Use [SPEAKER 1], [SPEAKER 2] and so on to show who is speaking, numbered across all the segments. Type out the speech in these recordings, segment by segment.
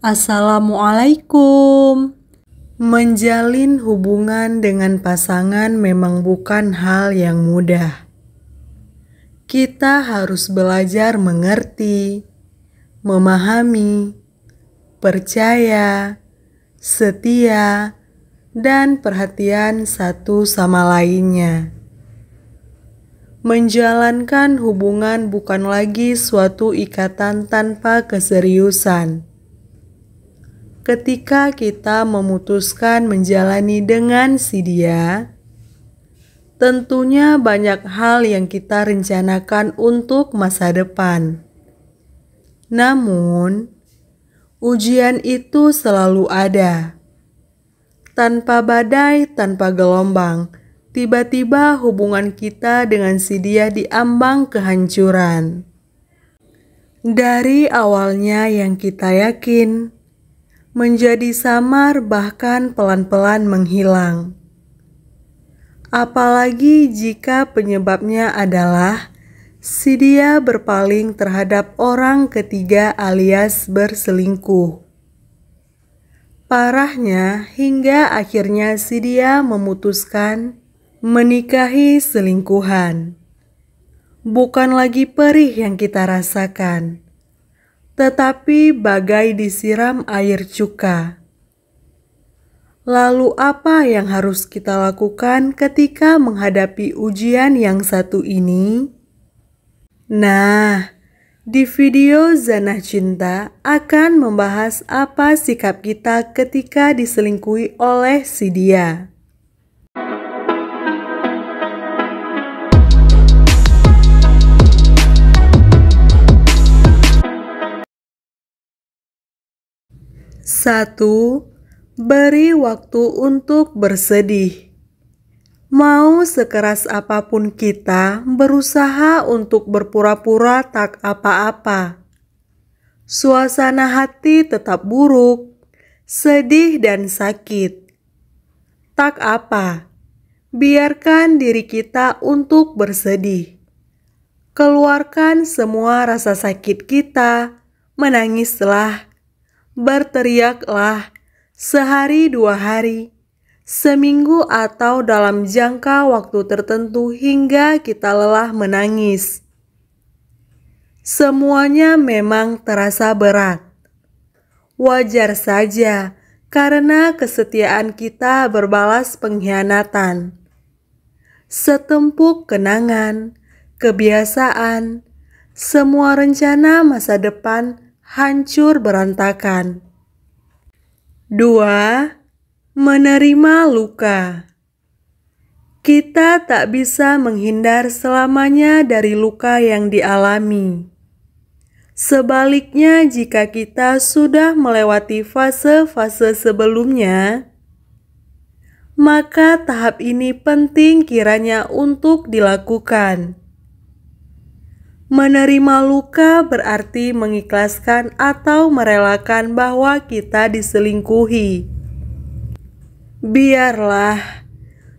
[SPEAKER 1] Assalamualaikum. Menjalin hubungan dengan pasangan memang bukan hal yang mudah. Kita harus belajar mengerti, memahami, percaya, setia, dan perhatian satu sama lainnya. Menjalankan hubungan bukan lagi suatu ikatan tanpa keseriusan. Ketika kita memutuskan menjalani dengan si dia, tentunya banyak hal yang kita rencanakan untuk masa depan. Namun, ujian itu selalu ada. Tanpa badai, tanpa gelombang, tiba-tiba hubungan kita dengan si dia diambang kehancuran. Dari awalnya yang kita yakin, menjadi samar bahkan pelan-pelan menghilang. Apalagi jika penyebabnya adalah si dia berpaling terhadap orang ketiga alias berselingkuh. Parahnya hingga akhirnya si dia memutuskan menikahi selingkuhan. Bukan lagi perih yang kita rasakan, tetapi bagai disiram air cuka. Lalu apa yang harus kita lakukan ketika menghadapi ujian yang satu ini? Nah, di video Zanah Cinta akan membahas apa sikap kita ketika diselingkuhi oleh si dia. Satu, beri waktu untuk bersedih. Mau sekeras apapun kita berusaha untuk berpura-pura tak apa-apa. Suasana hati tetap buruk, sedih dan sakit. Tak apa, biarkan diri kita untuk bersedih. Keluarkan semua rasa sakit kita, menangislah, berteriaklah, sehari 2 hari, seminggu atau dalam jangka waktu tertentu hingga kita lelah menangis. Semuanya memang terasa berat. Wajar saja karena kesetiaan kita berbalas pengkhianatan. Setempuk kenangan, kebiasaan, semua rencana masa depan hancur berantakan. 2. Menerima luka. Kita tak bisa menghindar selamanya dari luka yang dialami. Sebaliknya, jika kita sudah melewati fase-fase sebelumnya, maka tahap ini penting kiranya untuk dilakukan. Menerima luka berarti mengikhlaskan atau merelakan bahwa kita diselingkuhi. Biarlah,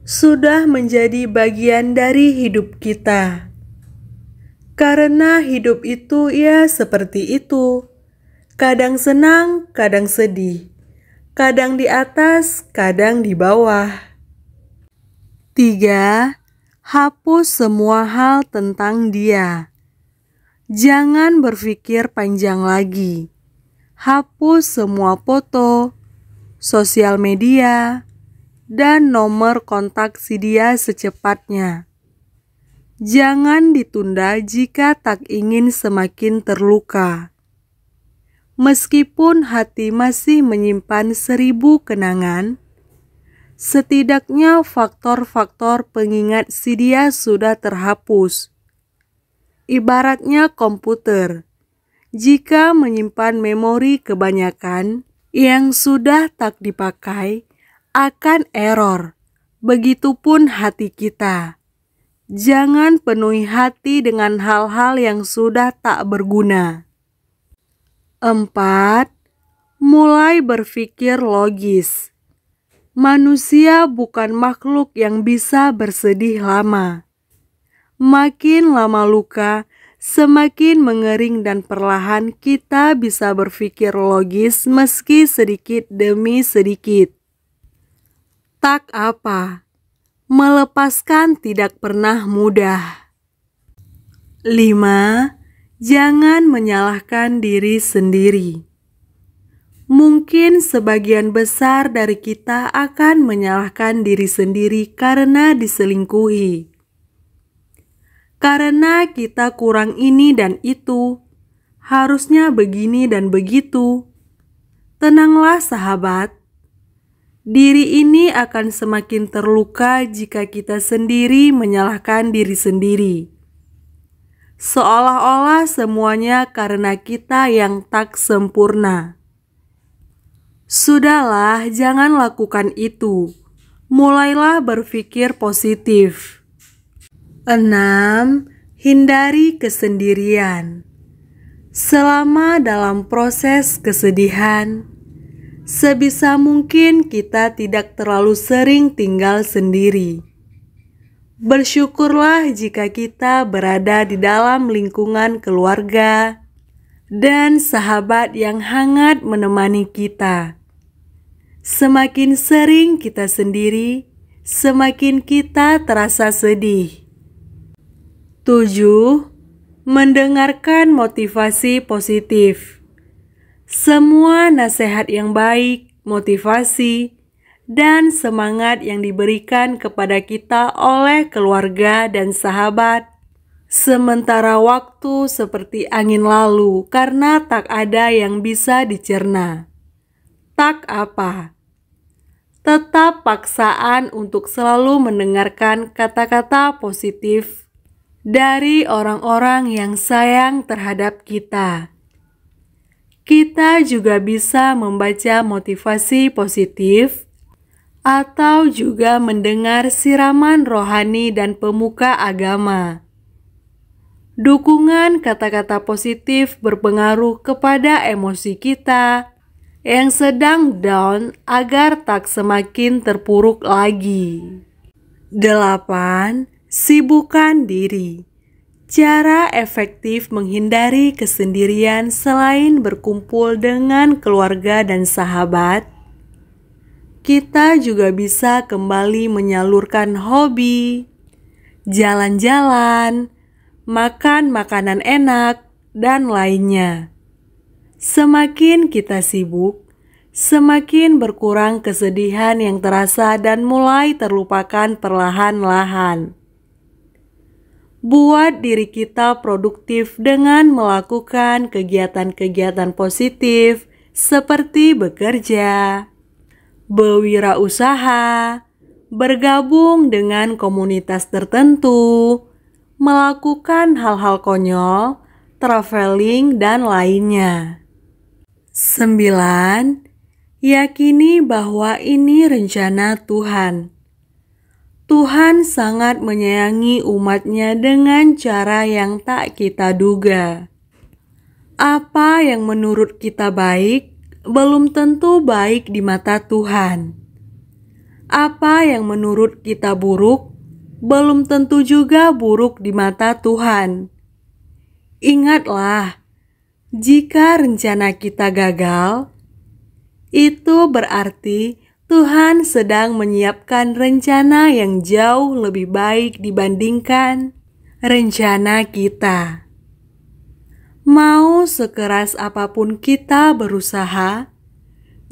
[SPEAKER 1] sudah menjadi bagian dari hidup kita. Karena hidup itu ya seperti itu. Kadang senang, kadang sedih. Kadang di atas, kadang di bawah. 3. Hapus semua hal tentang dia. Jangan berpikir panjang lagi. Hapus semua foto, sosial media, dan nomor kontak si dia secepatnya. Jangan ditunda jika tak ingin semakin terluka. Meskipun hati masih menyimpan 1000 kenangan, setidaknya faktor-faktor pengingat si dia sudah terhapus. Ibaratnya komputer, jika menyimpan memori kebanyakan yang sudah tak dipakai, akan error. Begitupun hati kita. Jangan penuhi hati dengan hal-hal yang sudah tak berguna. 4. Mulai berpikir logis. Manusia bukan makhluk yang bisa bersedih lama. Makin lama luka, semakin mengering dan perlahan kita bisa berpikir logis meski sedikit demi sedikit. Tak apa, melepaskan tidak pernah mudah. 5. Jangan menyalahkan diri sendiri. Mungkin sebagian besar dari kita akan menyalahkan diri sendiri karena diselingkuhi. Karena kita kurang ini dan itu, harusnya begini dan begitu. Tenanglah sahabat, diri ini akan semakin terluka jika kita sendiri menyalahkan diri sendiri. Seolah-olah semuanya karena kita yang tak sempurna. Sudahlah, jangan lakukan itu. Mulailah berpikir positif. 6. Hindari kesendirian. Selama dalam proses kesedihan, sebisa mungkin kita tidak terlalu sering tinggal sendiri. Bersyukurlah jika kita berada di dalam lingkungan keluarga dan sahabat yang hangat menemani kita. Semakin sering kita sendiri, semakin kita terasa sedih. 7. Mendengarkan motivasi positif. Semua nasihat yang baik, motivasi, dan semangat yang diberikan kepada kita oleh keluarga dan sahabat sementara waktu seperti angin lalu karena tak ada yang bisa dicerna. Tak apa, tetap paksaan untuk selalu mendengarkan kata-kata positif dari orang-orang yang sayang terhadap kita. Kita juga bisa membaca motivasi positif atau juga mendengar siraman rohani dan pemuka agama. Dukungan kata-kata positif berpengaruh kepada emosi kita yang sedang down agar tak semakin terpuruk lagi. 8. Sibukkan diri. Cara efektif menghindari kesendirian selain berkumpul dengan keluarga dan sahabat, kita juga bisa kembali menyalurkan hobi, jalan-jalan, makan makanan enak, dan lainnya. Semakin kita sibuk, semakin berkurang kesedihan yang terasa dan mulai terlupakan perlahan-lahan. Buat diri kita produktif dengan melakukan kegiatan-kegiatan positif seperti bekerja, berwirausaha, bergabung dengan komunitas tertentu, melakukan hal-hal konyol, traveling, dan lainnya. 9. Yakini bahwa ini rencana Tuhan. Tuhan sangat menyayangi umat-Nya dengan cara yang tak kita duga. Apa yang menurut kita baik, belum tentu baik di mata Tuhan. Apa yang menurut kita buruk, belum tentu juga buruk di mata Tuhan. Ingatlah, jika rencana kita gagal, itu berarti Tuhan sedang menyiapkan rencana yang jauh lebih baik dibandingkan rencana kita. Mau sekeras apapun kita berusaha,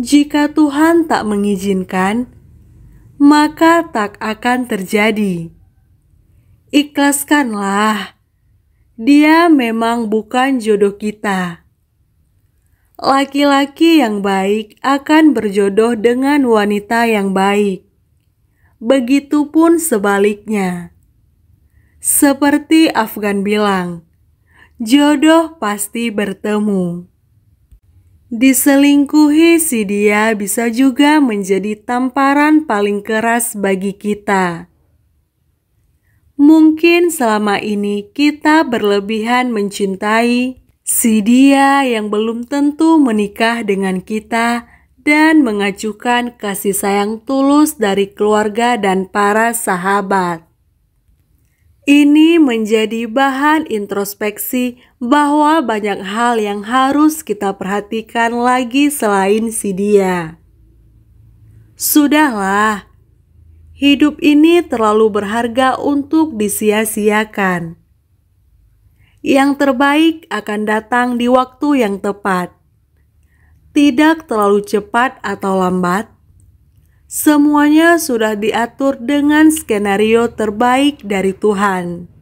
[SPEAKER 1] jika Tuhan tak mengizinkan, maka tak akan terjadi. Ikhlaskanlah, dia memang bukan jodoh kita. Laki-laki yang baik akan berjodoh dengan wanita yang baik. Begitupun sebaliknya. Seperti Afgan bilang, jodoh pasti bertemu. Diselingkuhi si dia bisa juga menjadi tamparan paling keras bagi kita. Mungkin selama ini kita berlebihan mencintai si dia yang belum tentu menikah dengan kita dan mengacuhkan kasih sayang tulus dari keluarga dan para sahabat. Ini menjadi bahan introspeksi bahwa banyak hal yang harus kita perhatikan lagi selain si dia. Sudahlah, hidup ini terlalu berharga untuk disia-siakan. Yang terbaik akan datang di waktu yang tepat. Tidak terlalu cepat atau lambat. Semuanya sudah diatur dengan skenario terbaik dari Tuhan.